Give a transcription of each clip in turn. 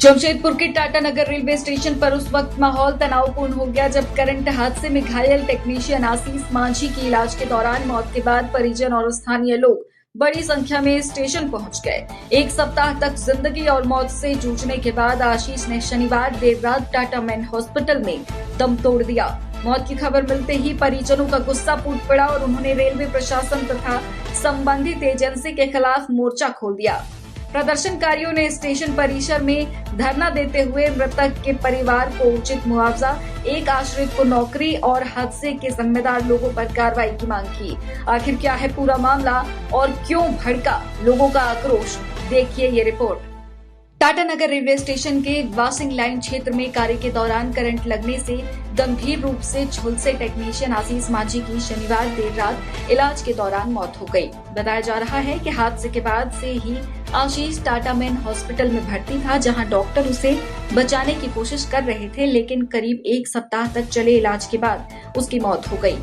जमशेदपुर के टाटा नगर railway station पर उस वक्त माहौल तनावपूर्ण हो गया जब करंट हादसे में घायल टेक्नीशियन आशीष मांझी की इलाज के दौरान मौत के बाद परिजन और स्थानीय लोग बड़ी संख्या में स्टेशन पहुंच गए। एक सप्ताह तक जिंदगी और मौत से जूझने के बाद आशीष ने शनिवार देर रात टाटा मेन हॉस्पिटल में दम तोड़ दिया। मौत की खबर मिलते ही परिजनों का गुस्सा फूट पड़ा और उन्होंने रेलवे प्रशासन तथा संबंधित एजेंसी के खिलाफ मोर्चा खोल दिया। प्रदर्शनकारियों ने स्टेशन परिसर में धरना देते हुए मृतक के परिवार को उचित मुआवजा, एक आश्रित को नौकरी और हादसे के जिम्मेदार लोगों पर कार्रवाई की मांग की। आखिर क्या है पूरा मामला और क्यों भड़का लोगों का आक्रोश, देखिए ये रिपोर्ट। टाटा नगर रेलवे स्टेशन के वाशिंग लाइन क्षेत्र में कार्य के दौरान करंट लगने से गंभीर रूप से झुलसे टेक्नीशियन आशीष मांझी की शनिवार देर रात इलाज के दौरान मौत हो गई। बताया जा रहा है कि हादसे के बाद से ही आशीष टाटा मेन हॉस्पिटल में भर्ती था, जहां डॉक्टर उसे बचाने की कोशिश कर रहे थे, लेकिन करीब एक सप्ताह तक चले इलाज के बाद उसकी मौत हो गई।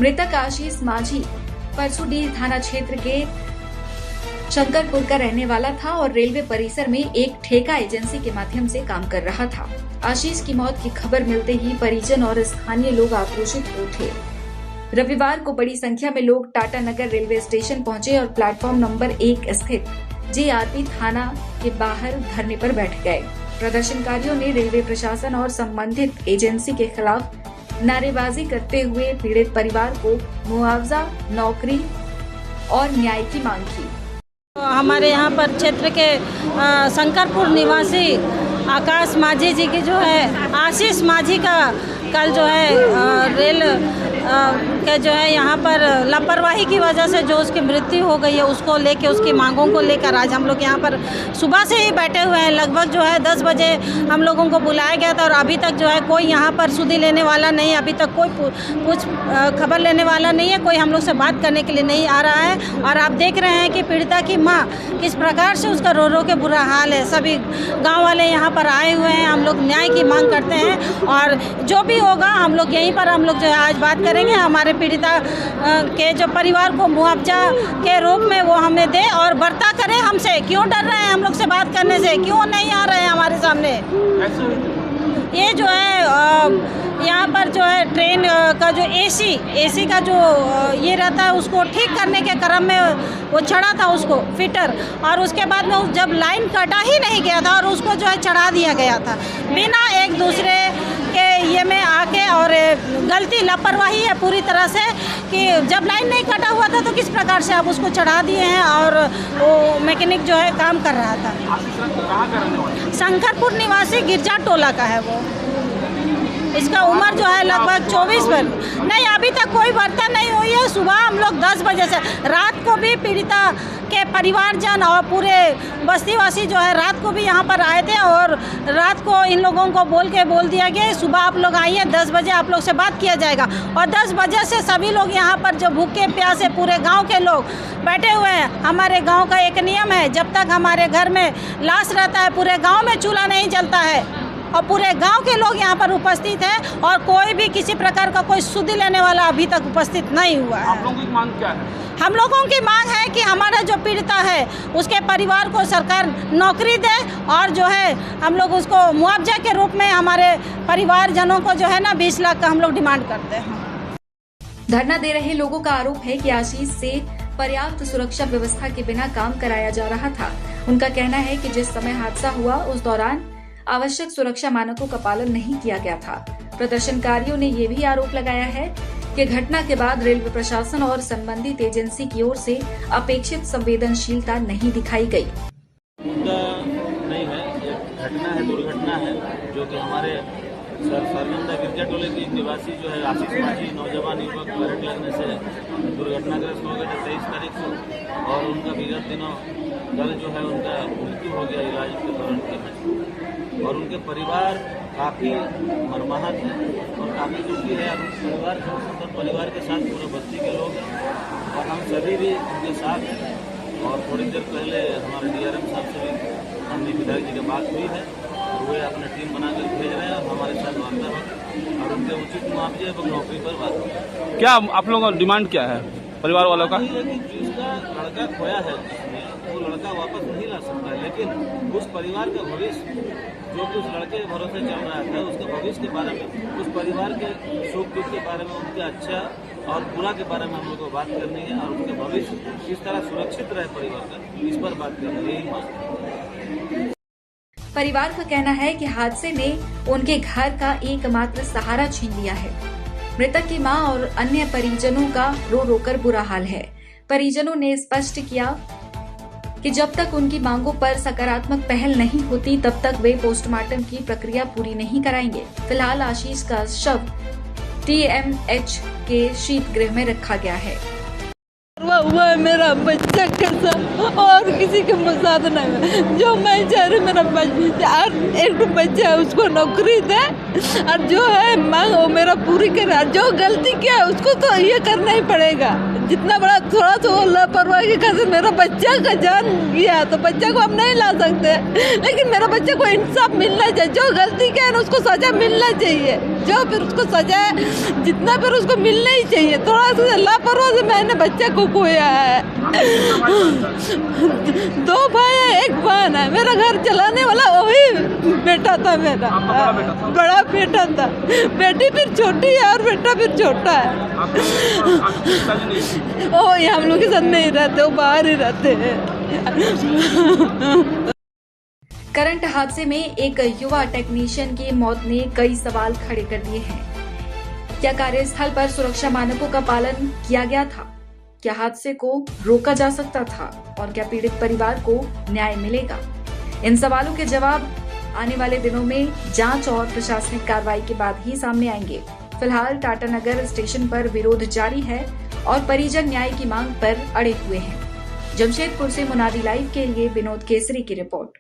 मृतक आशीष मांझी परसुडीह थाना क्षेत्र के शंकरपुर का रहने वाला था और रेलवे परिसर में एक ठेका एजेंसी के माध्यम से काम कर रहा था। आशीष की मौत की खबर मिलते ही परिजन और स्थानीय लोग आक्रोशित हो उठे। रविवार को बड़ी संख्या में लोग टाटा नगर रेलवे स्टेशन पहुंचे और प्लेटफॉर्म नंबर 1 स्थित जीआरपी थाना के बाहर धरने पर बैठ गए। प्रदर्शनकारियों ने रेलवे प्रशासन और संबंधित एजेंसी के खिलाफ नारेबाजी करते हुए पीड़ित परिवार को मुआवजा, नौकरी और न्याय की मांग की। हमारे यहाँ पर क्षेत्र के शंकरपुर निवासी आकाश मांझी जी की जो है आशीष मांझी का कल जो है रेल के जो है यहाँ पर लापरवाही की वजह से जो उसकी मृत्यु हो गई है, उसको लेके उसकी मांगों को लेकर आज हम लोग यहाँ पर सुबह से ही बैठे हुए हैं। लगभग जो है 10 बजे हम लोगों को बुलाया गया था और अभी तक जो है कोई यहाँ पर सुधि लेने वाला नहीं है, अभी तक कोई कुछ खबर लेने वाला नहीं है, कोई हम लोग से बात करने के लिए नहीं आ रहा है। और आप देख रहे हैं कि पीड़िता की माँ किस प्रकार से उसका रो रो के बुरा हाल है। सभी गाँव वाले यहाँ पर आए हुए हैं, हम लोग न्याय की मांग करते हैं और जो भी होगा हम लोग यहीं पर हम लोग जो है आज बात करेंगे। हमारे पीड़िता के जो परिवार को मुआवजा के रूप में वो हमें दे और बर्ता करे हमसे। क्यों डर रहे हैं हम लोग से बात करने से, क्यों नहीं आ रहे हैं हमारे सामने? ये जो है यहाँ पर जो है ट्रेन का जो एसी का जो ये रहता है उसको ठीक करने के क्रम में वो चढ़ा था उसको फिटर, और उसके बाद में जब लाइन कटा ही नहीं गया था और उसको जो है चढ़ा दिया गया था बिना एक दूसरे के ये में आके। और गलती लापरवाही है पूरी तरह से कि जब लाइन नहीं कटा हुआ था तो किस प्रकार से आप उसको चढ़ा दिए हैं। और वो मैकेनिक जो है काम कर रहा था। शंकरपुर निवासी गिरजा टोला का है वो। इसका उम्र जो है लगभग 24 पर नहीं, अभी तक कोई वार्ता नहीं हुई है। सुबह हम लोग 10 बजे से रात को भी पीड़िता के परिवारजन और पूरे बस्तीवासी जो है रात को भी यहाँ पर आए थे और रात को इन लोगों को बोल दिया गया सुबह आप लोग आइए, 10 बजे आप लोग से बात किया जाएगा। और 10 बजे से सभी लोग यहाँ पर जो भूखे प्यासे पूरे गाँव के लोग बैठे हुए हैं। हमारे गाँव का एक नियम है, जब तक हमारे घर में लाश रहता है पूरे गाँव में चूल्हा नहीं जलता है और पूरे गांव के लोग यहाँ पर उपस्थित हैं और कोई भी किसी प्रकार का कोई सुधि लेने वाला अभी तक उपस्थित नहीं हुआ है। आप लोगों की मांग क्या है? हम लोगों की मांग है कि हमारा जो पीड़िता है उसके परिवार को सरकार नौकरी दे और जो है हम लोग उसको मुआवजा के रूप में हमारे परिवारजनों को जो है ना 20 लाख का हम लोग डिमांड करते हैं। धरना दे रहे लोगों का आरोप है कि आशीष से पर्याप्त सुरक्षा व्यवस्था के बिना काम कराया जा रहा था। उनका कहना है कि जिस समय हादसा हुआ उस दौरान आवश्यक सुरक्षा मानकों का पालन नहीं किया गया था। प्रदर्शनकारियों ने ये भी आरोप लगाया है कि घटना के बाद रेलवे प्रशासन और संबंधित एजेंसी की ओर से अपेक्षित संवेदनशीलता नहीं दिखाई गई। मुद्दा नहीं है, ये घटना है, दुर्घटना है जो कि हमारे सरगंदा गिरजा टोले की निवासी जो है आशीष मांझी नौजवान युवक करंट लगने से दुर्घटनाग्रस्त हो गए थे 23 तारीख को और उनका विगत दिनों कल जो है उनका मृत्यु हो गया इलाज के दौरान। और उनके परिवार काफ़ी मर्माहत है और काफ़ी दुखी है। परिवार परिवार के साथ पूरे बस्ती के लोग हैं और हम सभी भी उनके साथ हैं। और थोड़ी देर पहले हमारे DRM साहब से भी हमने विधायक जी की बात हुई है और वे अपने टीम बनाकर भेज रहे हैं और हमारे साथ वार्ता हो और उनके उचित मुआवजे एवं नौकरी पर बात हो। क्या आप लोगों का डिमांड क्या है परिवार वालों का? जिसका लड़का खोया है, वो लड़का वापस नहीं ला सकता है, लेकिन उस परिवार का भविष्य जो कि उस लड़के के भरोसे चल रहा था, उसके भविष्य के बारे में, उस परिवार के सुख दुख के बारे में, उनके अच्छा और बुरा के बारे में हम लोग को बात करनी है और उनके भविष्य किस तरह सुरक्षित रहे परिवार का, इस पर बात करनी है, यही मांग। परिवार का कहना है कि हादसे ने उनके घर का एकमात्र सहारा छीन लिया है। मृतक की मां और अन्य परिजनों का रो रोकर बुरा हाल है। परिजनों ने स्पष्ट किया कि जब तक उनकी मांगों पर सकारात्मक पहल नहीं होती तब तक वे पोस्टमार्टम की प्रक्रिया पूरी नहीं कराएंगे। फिलहाल आशीष का शव TMH के शीत गृह में रखा गया है। हुआ है मेरा बच्चा के साथ और किसी के साथ नहीं है। जो मैं चाह रही मेरा बच्चा और एक बच्चा है उसको नौकरी दे और जो है मांग वो मेरा पूरी करे। जो गलती किया है उसको तो ये करना ही पड़ेगा। जितना बड़ा थोड़ा तो लापरवाही के खातिर मेरा बच्चा का जान गया तो बच्चा को हम नहीं ला सकते, लेकिन मेरा बच्चे को इंसाफ मिलना चाहिए। जो गलती किया है उसको सजा मिलना चाहिए। जो फिर उसको सजा जितना फिर उसको मिलना ही चाहिए। थोड़ा सा लापरवाही से मैंने बच्चे को खोया है। 2 भाई है 1 बहन है। मेरा घर चलाने वाला वही बेटा था मेरा, बड़ा बेटा था। बेटी फिर छोटी है और बेटा फिर छोटा है। ओ ये हम लोग के साथ नहीं रहते, वो बाहर ही रहते हैं। करंट हादसे में एक युवा टेक्नीशियन की मौत ने कई सवाल खड़े कर दिए हैं। क्या कार्यस्थल पर सुरक्षा मानकों का पालन किया गया था? क्या हादसे को रोका जा सकता था? और क्या पीड़ित परिवार को न्याय मिलेगा? इन सवालों के जवाब आने वाले दिनों में जांच और प्रशासनिक कार्रवाई के बाद ही सामने आएंगे। फिलहाल टाटानगर स्टेशन पर विरोध जारी है और परिजन न्याय की मांग पर अड़े हुए हैं। जमशेदपुर से मुनादी लाइव के लिए विनोद केसरी की रिपोर्ट।